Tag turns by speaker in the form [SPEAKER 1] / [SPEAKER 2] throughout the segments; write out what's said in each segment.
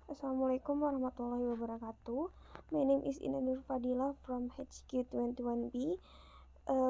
[SPEAKER 1] Assalamualaikum warahmatullahi wabarakatuh. My name is Inanur Fadila from HQ21B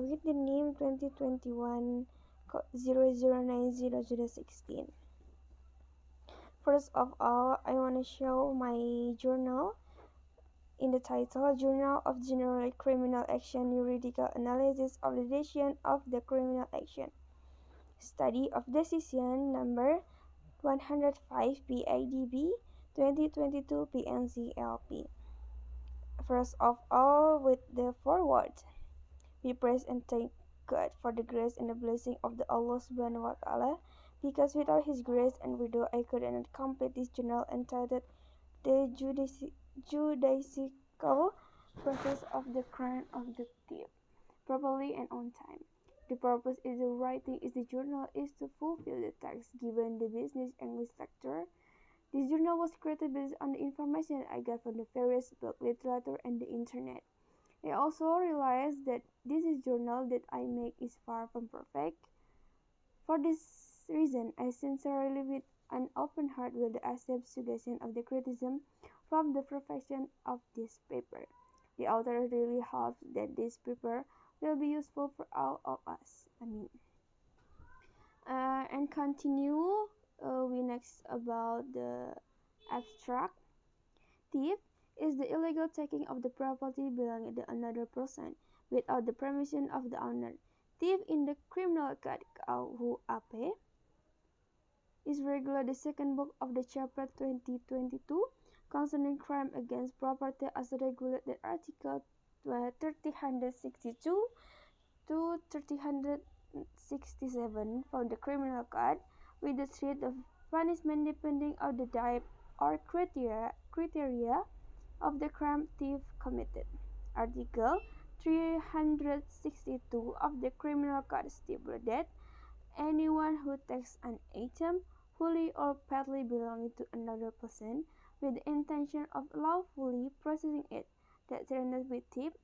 [SPEAKER 1] with the name 2021 009016. First of all, I want to show my journal. In the title, Journal of General Criminal Action, Juridical Analysis of the Decision of the Criminal Action. Study of Decision number 105 PIDB 2022 PNCLP. First of all, with the foreword, we praise and thank God for the grace and the blessing of the Allah Subhanahu wa Ta'ala, because without His grace and widow I could not complete this journal entitled The Judicial Process of the Crime of the Thief properly and on time. The purpose of the writing is the journal is to fulfill the task given the business English lecturer. This journal was created based on the information I got from the various book literature and the internet. I also realized that this is journal that I make is far from perfect. For this reason, I sincerely with an open heart will accept suggestion of the criticism from the profession of this paper. The author really hopes that this paper will be useful for all of us. Amin. And continue, we next about the abstract. Thief is the illegal taking of the property belonging to another person without the permission of the owner. Thief in the Criminal Code KUHP is regular the second book of the chapter 2022 concerning crime against property as regulated Article 362 to 367 from the Criminal Code, with the threat of punishment depending on the type or criteria of the crime thief committed. Article 362 of the Criminal Code stipulates that anyone who takes an item wholly or partly belonging to another person with the intention of lawfully possessing it, that threatens with theft,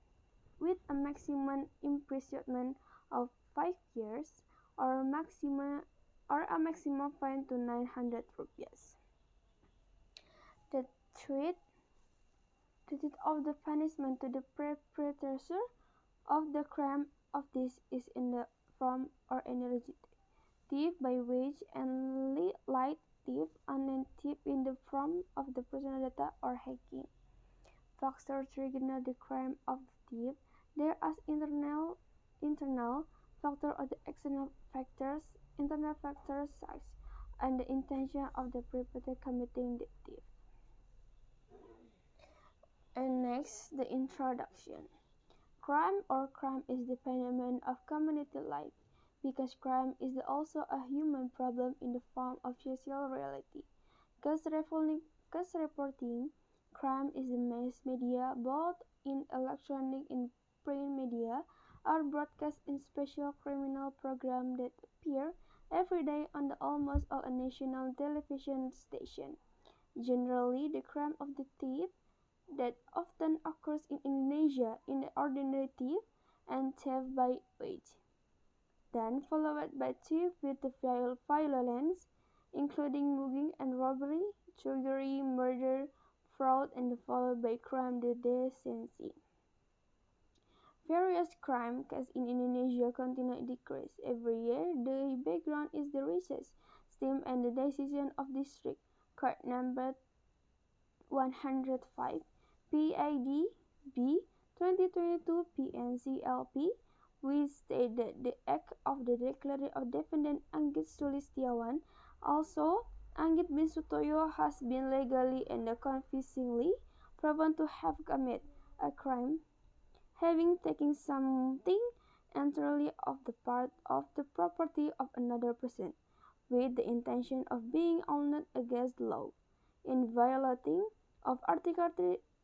[SPEAKER 1] with a maximum imprisonment of 5 years or a maximum fine to 900 rupees. The threat of the punishment to the perpetrator of the crime of this is in the form or any legitimate thief by wage and light thief and thief in the form of the personal data or hacking. Factors triggering the crime of the thief. There are internal factors or the external factors. Internal factors such and the intention of the perpetrator committing the thief. And next, the introduction. Crime is the phenomenon of community life, because crime is also a human problem in the form of social reality. Case reporting crime is the mass media, both in electronic and print media, are broadcast in special criminal programs that appear every day on the almost all national television stations. Generally, the crime of the thief that often occurs in Indonesia in the ordinary thief and theft by wage, then followed by theft with the violence, including mugging and robbery, thuggery, murder, fraud, and followed by crime de decency. Various crime cases in Indonesia continue to decrease every year. The background is the recent scheme and the decision of District Court number 105 PIDB 2022 PNCLP, which state that the act of the declaration of defendant Anggit Sulistiawan, also Anggit bin Sutoyo, has been legally and convincingly proven to have committed a crime, having taken something entirely of the part of the property of another person, with the intention of being owned against the law, in violating of Article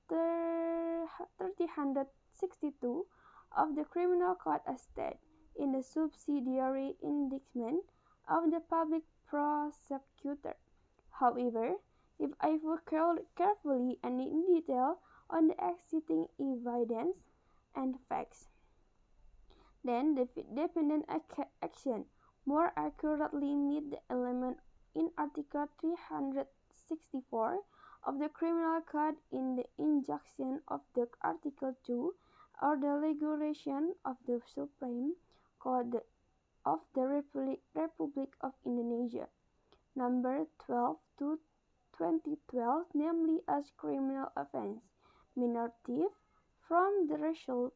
[SPEAKER 1] 362 of the Criminal Code as stated in the subsidiary indictment of the public prosecutor. However, if I look carefully and in detail on the existing evidence and facts, then the defendant action more accurately meet the element in Article 364 of the Criminal Code in the injunction of the Article 2 or the regulation of the Supreme Court of the Republic of Indonesia, number 12 to 2012, namely as criminal offense, minor theft, from the result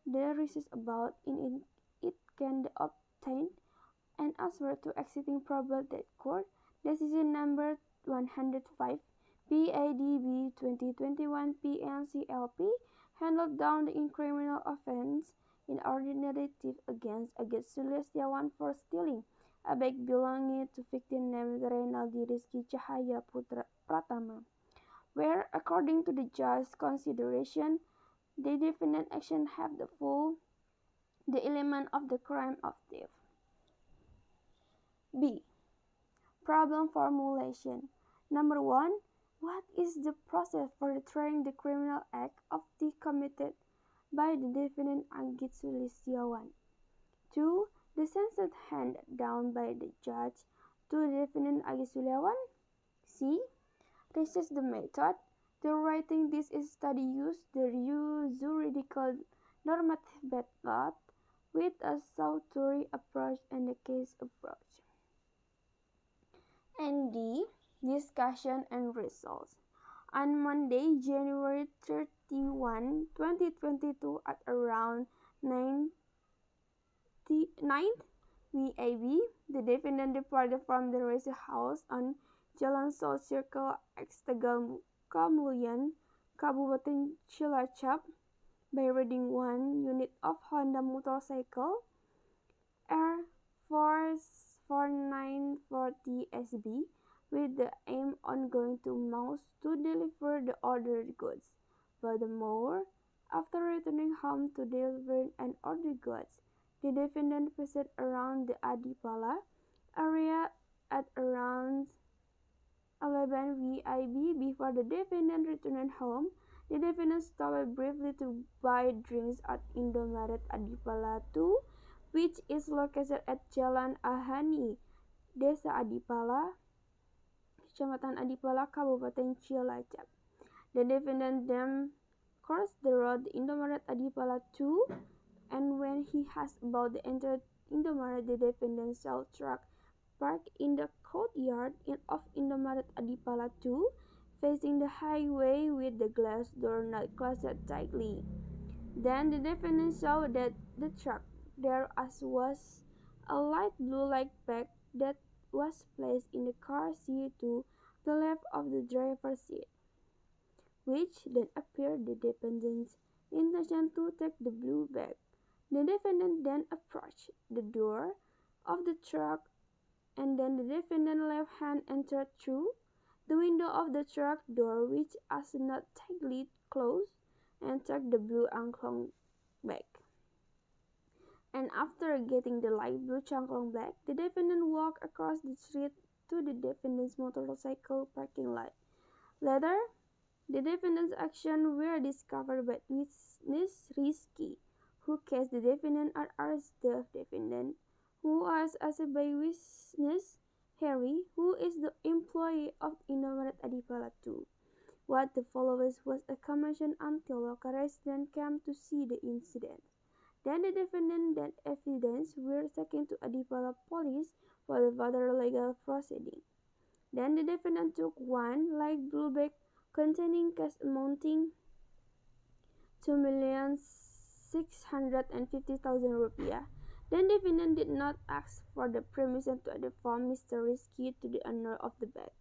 [SPEAKER 1] there is about in it can obtain and answer to exceeding probable that court decision number 105 PADB 2021 PNCLP handled down in criminal offense in ordinary theft against Agus Sulistiawan for stealing a bag belonging to victim named Reynaldi Rizky Cahaya Putra Pratama, where according to the judge's consideration the defendant action have the element of the crime of theft. B. Problem formulation. Number 1. What is the process for deterring the criminal act of theft committed by the defendant Agit Sulistiawan? 2. The sentence handed down by the judge to the defendant Agit Sulistiawan. C. Research the method. The writing this is study use the juridical normative method with a statutory approach and a case approach. And D. Discussion and results. On Monday, January 31, 2022 at around 9 VAB, the defendant departed from the rest house on Jalan South Circle X Tegal Kamulyan, Kabupaten Cilacap, by riding one unit of Honda motorcycle R4940 SB with the aim on going to Maus to deliver the ordered goods. Furthermore, after returning home to deliver and order goods, the defendant visited around the Adipala area at around 11 VIB. Before the defendant returned home, the defendant stopped briefly to buy drinks at Indomaret Adipala 2, which is located at Jalan Ahani, Desa Adipala, Kecamatan Adipala, Kabupaten Cilacap. The defendant then crossed the road Indomaret Adipala 2, and when he has about to enter Indomaret, the defendant saw a truck parked in the courtyard of Indomaret Adipala 2, facing the highway with the glass door not closed tightly. Then the defendant saw that the truck there as was a light blue light bag that was placed in the car seat to the left of the driver's seat, which then appeared the defendant's intention to take the blue bag. The defendant then approached the door of the truck, and then the defendant's left hand entered through the window of the truck door, which was not tightly closed, and took the blue angklong bag. And after getting the light blue changklong bag, the defendant walked across the street to the defendant's motorcycle parking lot. Later, the defendant's actions were discovered by witness Rizky, who cased the defendant and arrested the defendant, who was asked by witness Harry, who is the employee of Indomaret Adipala 2. What the follows was a commotion until local residents came to see the incident. Then the defendant and evidence were taken to Adipala police for the further legal proceeding. Then the defendant took one light blue bag containing cash amounting to 2,650,000 rupiah. Then the defendant did not ask for the permission to inform Mr. Rizky to the owner of the bag.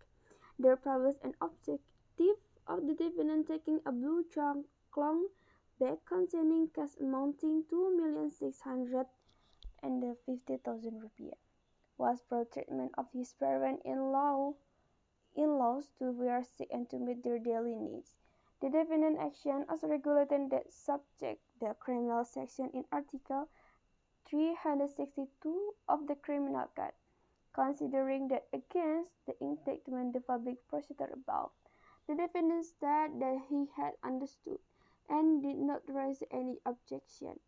[SPEAKER 1] There was an objective of the defendant taking a blue changklong bag containing cash amounting to 2,650,000 rupiah was for treatment of his parent-in-laws to wear sick and to meet their daily needs. The defendant action as regulated that subject the criminal section in Article 362 of the Criminal Code, considering that against the indictment the public prosecutor above, the defendant said that he had understood and did not raise any objection,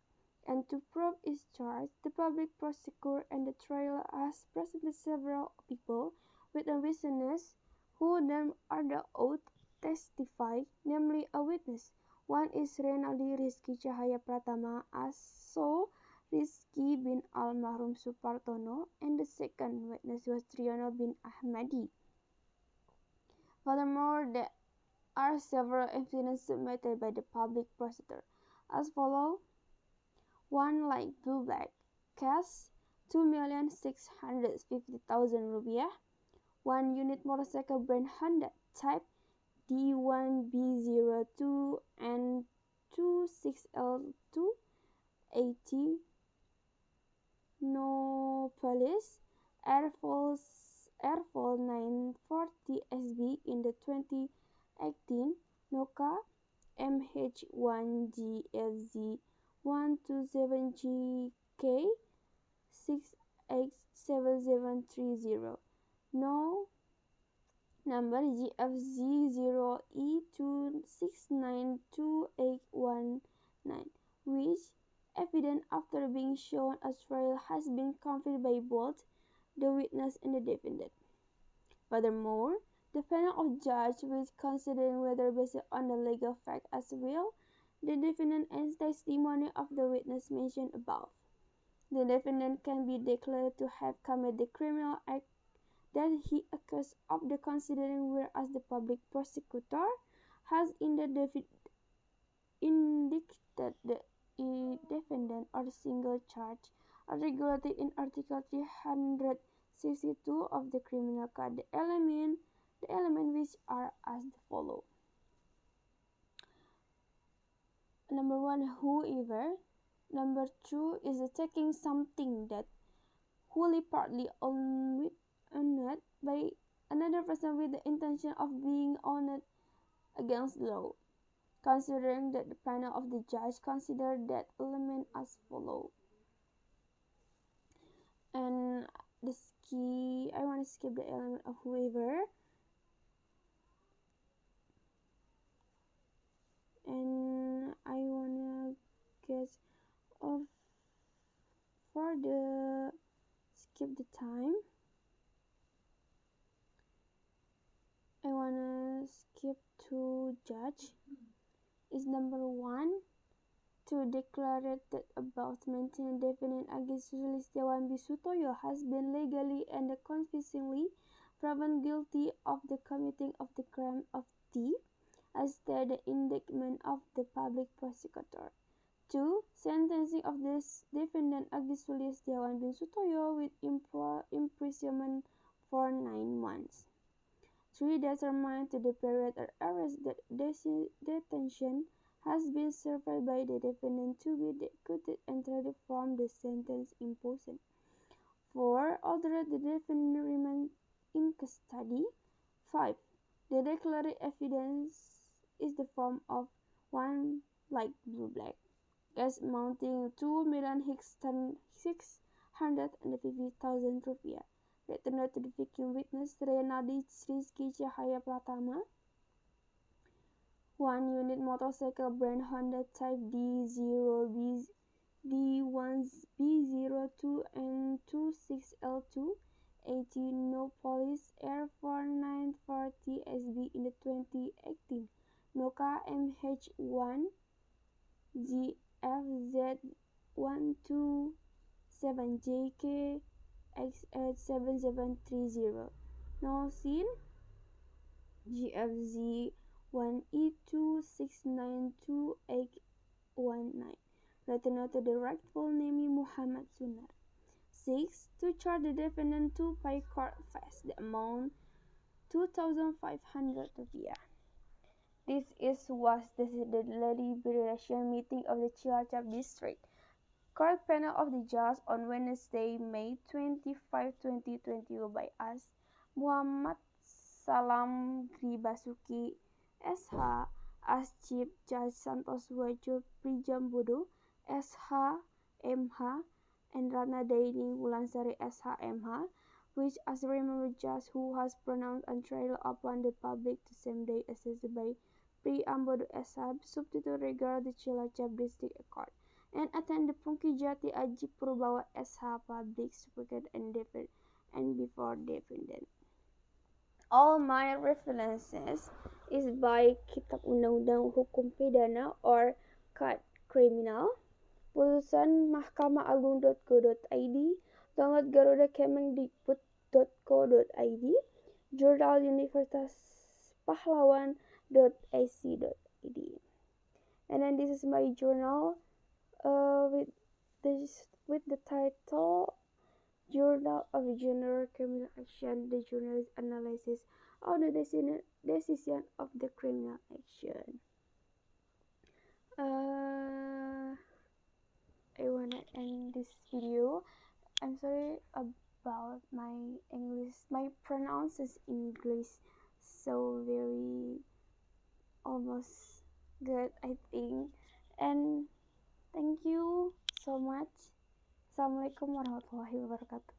[SPEAKER 1] and to prove his charge, the public prosecutor and the trial has presented several people with a witness who then under oath identified, namely a witness. One is Renaldi Rizky Cahaya Pratama Aso Rizky bin Almarhum Supartono, and the second witness was Triyono bin Ahmadi. Furthermore, there are several evidence submitted by the public prosecutor as follows. 1 light blue black cash, 2,650,000 rupiah. 1 unit motorcycle brand Honda type D1B02 and 26L2 80. No police Air Force 940 SB in the 2018 Noka MH1GFZ 127GK 6X7730. No number GFZ0E2692819, which, evident after being shown as trial, has been confirmed by both the witness and the defendant. Furthermore, the panel of judge will consider whether based on the legal fact as well, the defendant and testimony of the witness mentioned above, the defendant can be declared to have committed the criminal act that he accused of the considering, whereas the public prosecutor has indicted the defendant or single charge are regulated in Article 362 of the Criminal Code. The elements which are as follow. Number 1, whoever. Number 2 is taking something that wholly partly owned by another person with the intention of being owned against law. Considering that the panel of the judge considered that element as follow. And I want to skip the element of whoever. And I want to get off for the skip the time. I want to skip to judge. Is number 1 to declare that about maintained defendant against Sulistiawan Bisutoyo has been legally and convincingly proven guilty of the committing of the crime of theft, as stated the indictment of the public prosecutor. 2. Sentencing of this defendant against Sulistiawan Bisutoyo with imprisonment for 9 months. 3. Determined to the period of arrest that detention has been served by the defendant to be executed entirely from the sentence imposed. 4. Order the defendant remain in custody. 5. The declared evidence is the form of 1 light blue black cash amounting 2,650,000 rupiah. Returned to the victim witness Renaldi Rizky Cahaya Pratama. 1 unit motorcycle brand Honda type D1B02 and 26L2 80. No police Air Force 940 SB in the 2018 Noka MH1 GFZ 127JK X7730. No scene GFZ 1E2692819. Returned to the rightful name Muhammad Sunar. 6. To charge the defendant to pay court fees, the amount 2,500 rupiah. This was the deliberation meeting of the Cilacap District Court panel of the judge on Wednesday, May 25, 2022 by us, Muhammad Salam Gribasuki, SH, as Chief Judge Santos Wajo Prijambodo, SH, MH, and Ratna Daini Wulansari, SH, MH, which as a remember judge who has pronounced on trial upon the public the same day assessed by Prijambodo, SH, substitute regard the Cilacap District Court, and attend the Pungki Jati Aji Purbawa SH public speaker and before defendant. All my references is by Kitab Undang-Undang Hukum Pidana or Code Kriminal, putusan mahkamaagung.go.id, download garudakemendikbud.co.id, jurnal Universitas Pahlawan.ac.id. And then this is my journal with the title Journal of General Criminal Action. The journal is analysis of the decision of the criminal action. I wanna end this video. I'm sorry about my English. My pronounces English so very almost good, I think. And thank you so much. Assalamualaikum warahmatullahi wabarakatuh.